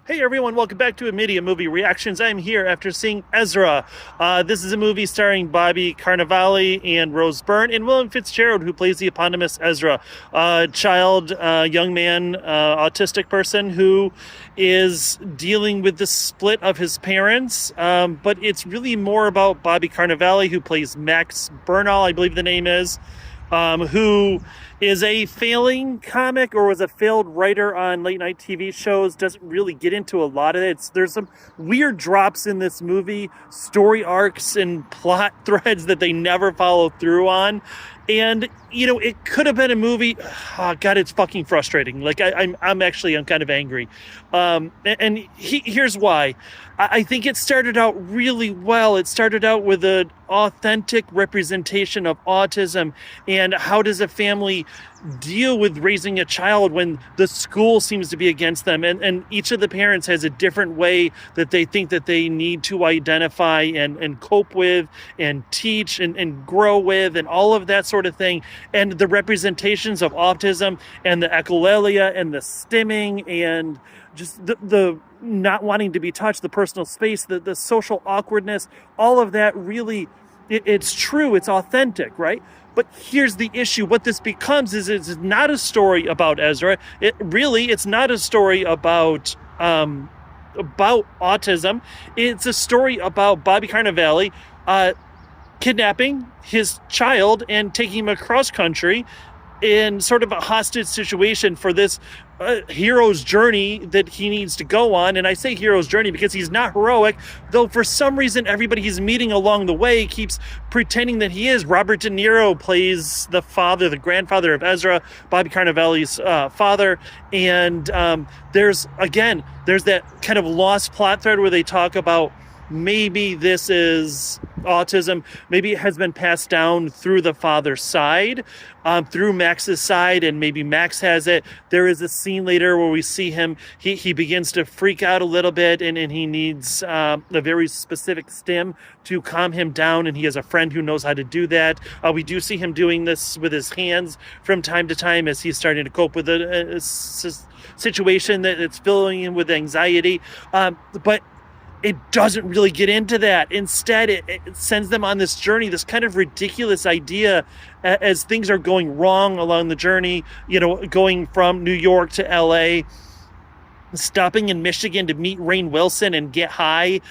Hey everyone, welcome back to Immediate Movie Reactions. I'm here after seeing Ezra. This is a movie starring Bobby Cannavale and Rose Byrne and William Fitzgerald, who plays the eponymous Ezra, young man, autistic person who is dealing with the split of his parents. But it's really more about Bobby Cannavale, who plays Max Bernal, I believe the name is, who is a failing comic or was a failed writer on late night TV shows, doesn't really get into a lot of it. There's some weird drops in this movie, story arcs and plot threads that they never follow through on. And, you know, it could have been a movie. Oh, God, it's fucking frustrating. Like, I'm kind of angry. Here's why. I think it started out really well. It started out with an authentic representation of autism and how does a family deal with raising a child when the school seems to be against them. And each of the parents has a different way that they think that they need to identify and cope with and teach and grow with and all of that sort of thing. And the representations of autism and the echolalia and the stimming and just the not wanting to be touched, the personal space, the social awkwardness, all of that really, it's true, it's authentic, right? But here's the issue. What this becomes is it's not a story about Ezra. It's not a story about autism. It's a story about Bobby Cannavale kidnapping his child and taking him across country in sort of a hostage situation for this hero's journey that he needs to go on. And I say hero's journey because he's not heroic, though for some reason everybody he's meeting along the way keeps pretending that he is. Robert De Niro plays the grandfather of Ezra, Bobby Cannavale's father. And there's that kind of lost plot thread where they talk about maybe this is autism, maybe it has been passed down through the father's side, through Max's side, and maybe Max has it. There is a scene later where we see him, he begins to freak out a little bit, and he needs a very specific stim to calm him down, and he has a friend who knows how to do that. We do see him doing this with his hands from time to time as he's starting to cope with a situation that it's filling him with anxiety. But it doesn't really get into that. Instead, it sends them on this journey, this kind of ridiculous idea as things are going wrong along the journey, you know, going from New York to LA, stopping in Michigan to meet Rainn Wilson and get high.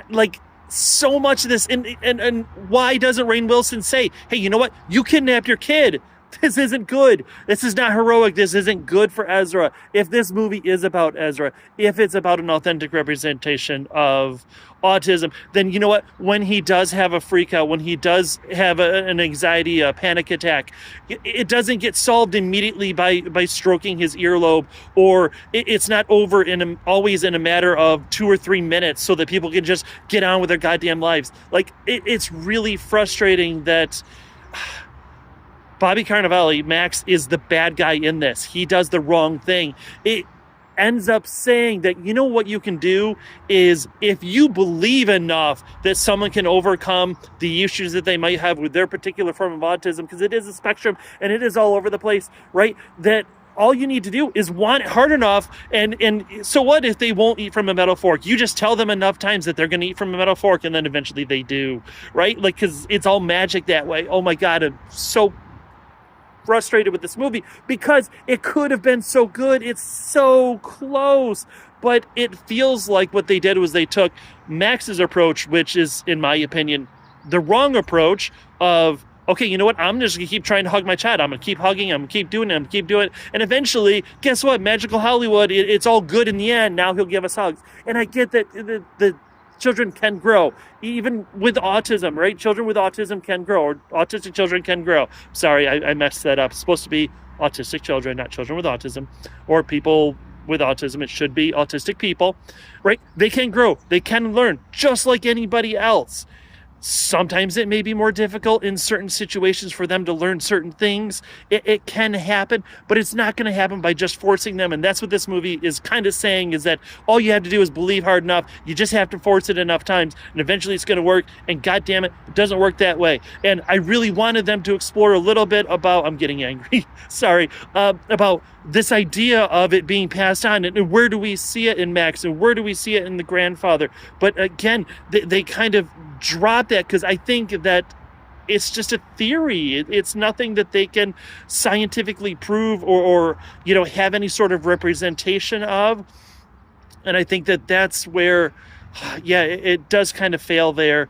Like so much of this. And why doesn't Rainn Wilson say, hey, you know what? You kidnapped your kid. This isn't good. This is not heroic. This isn't good for Ezra. If this movie is about Ezra, if it's about an authentic representation of autism, then you know what? When he does have a freak out, when he does have an anxiety, a panic attack, it doesn't get solved immediately by stroking his earlobe, or it's not over always in a matter of 2 or 3 minutes so that people can just get on with their goddamn lives. Like, it's really frustrating that Bobby Cannavale, Max, is the bad guy in this. He does the wrong thing. It ends up saying that, you know what you can do is if you believe enough that someone can overcome the issues that they might have with their particular form of autism, because it is a spectrum and it is all over the place, right? That all you need to do is want it hard enough, and so what if they won't eat from a metal fork? You just tell them enough times that they're going to eat from a metal fork, and then eventually they do, right? Like, because it's all magic that way. Oh my God, I'm so frustrated with this movie because it could have been so good. It's so close, but it feels like what they did was they took Max's approach, which is, in my opinion, the wrong approach of, okay, you know what? I'm just going to keep trying to hug my child. I'm going to keep hugging. I'm going to keep doing it. I'm going to keep doing it. And eventually, guess what? Magical Hollywood, it's all good in the end. Now he'll give us hugs. And I get that the children can grow, even with autism, right? Children with autism can grow, or autistic children can grow. Sorry, I messed that up. It's supposed to be autistic children, not children with autism, or people with autism. It should be autistic people, right? They can grow. They can learn just like anybody else. Sometimes it may be more difficult in certain situations for them to learn certain things. It can happen, but it's not going to happen by just forcing them. And that's what this movie is kind of saying, is that all you have to do is believe hard enough. You just have to force it enough times, and eventually it's going to work. And God damn it, it doesn't work that way. And I really wanted them to explore a little bit about, I'm getting angry, sorry, about this idea of it being passed on, and where do we see it in Max, and where do we see it in the grandfather. But again, they kind of drop that, because I think that it's just a theory. It's nothing that they can scientifically prove or have any sort of representation of. And I think that that's where, yeah, it does kind of fail there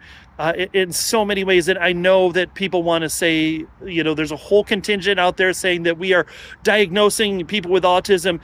in so many ways. And I know that people want to say, there's a whole contingent out there saying that we are diagnosing people with autism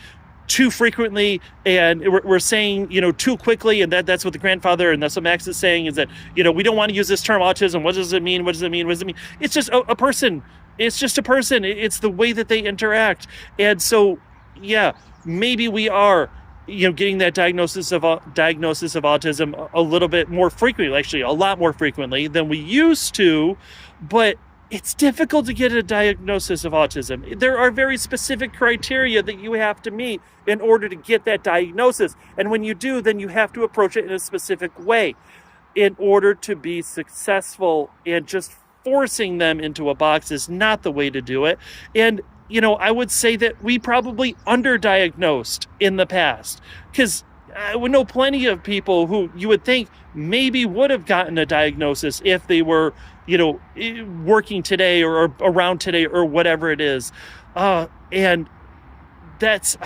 too frequently, and we're saying, too quickly, and that's what the grandfather, and that's what Max is saying, is that, we don't want to use this term autism. What does it mean? What does it mean? What does it mean? It's just a person. It's just a person. It's the way that they interact. And so, yeah, maybe we are, getting that diagnosis of autism a little bit more frequently, actually a lot more frequently than we used to, but it's difficult to get a diagnosis of autism. There are very specific criteria that you have to meet in order to get that diagnosis. And when you do, then you have to approach it in a specific way in order to be successful. And just forcing them into a box is not the way to do it. And, I would say that we probably underdiagnosed in the past, because I would know plenty of people who you would think maybe would have gotten a diagnosis if they were, working today or around today or whatever it is. And that's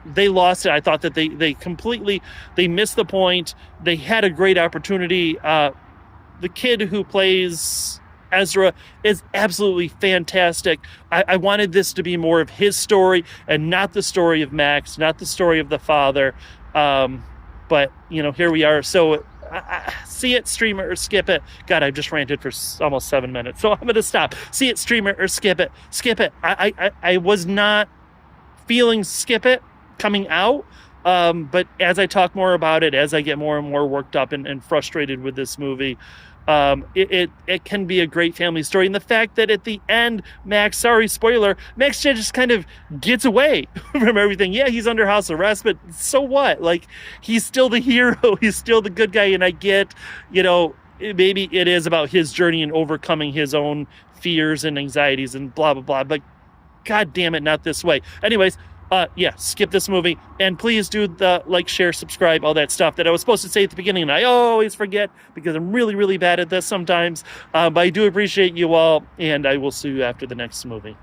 they lost it. I thought that they completely missed the point. They had a great opportunity. The kid who plays Ezra is absolutely fantastic. I wanted this to be more of his story and not the story of Max, not the story of the father. But, here we are. So see it, stream it, or skip it. God, I've just ranted for almost 7 minutes. So I'm going to stop. See it, stream it, or skip it. Skip it. I was not feeling skip it coming out. But as I talk more about it, as I get more and more worked up and frustrated with this movie, it can be a great family story. And the fact that at the end, Max, sorry, spoiler, Max just kind of gets away from everything. Yeah, he's under house arrest, but so what? Like, he's still the hero. He's still the good guy. And I get, maybe it is about his journey and overcoming his own fears and anxieties and blah, blah, blah. But God damn it, not this way. Anyways, skip this movie, and please do the like, share, subscribe, all that stuff that I was supposed to say at the beginning, and I always forget because I'm really, really bad at this sometimes. But I do appreciate you all, and I will see you after the next movie.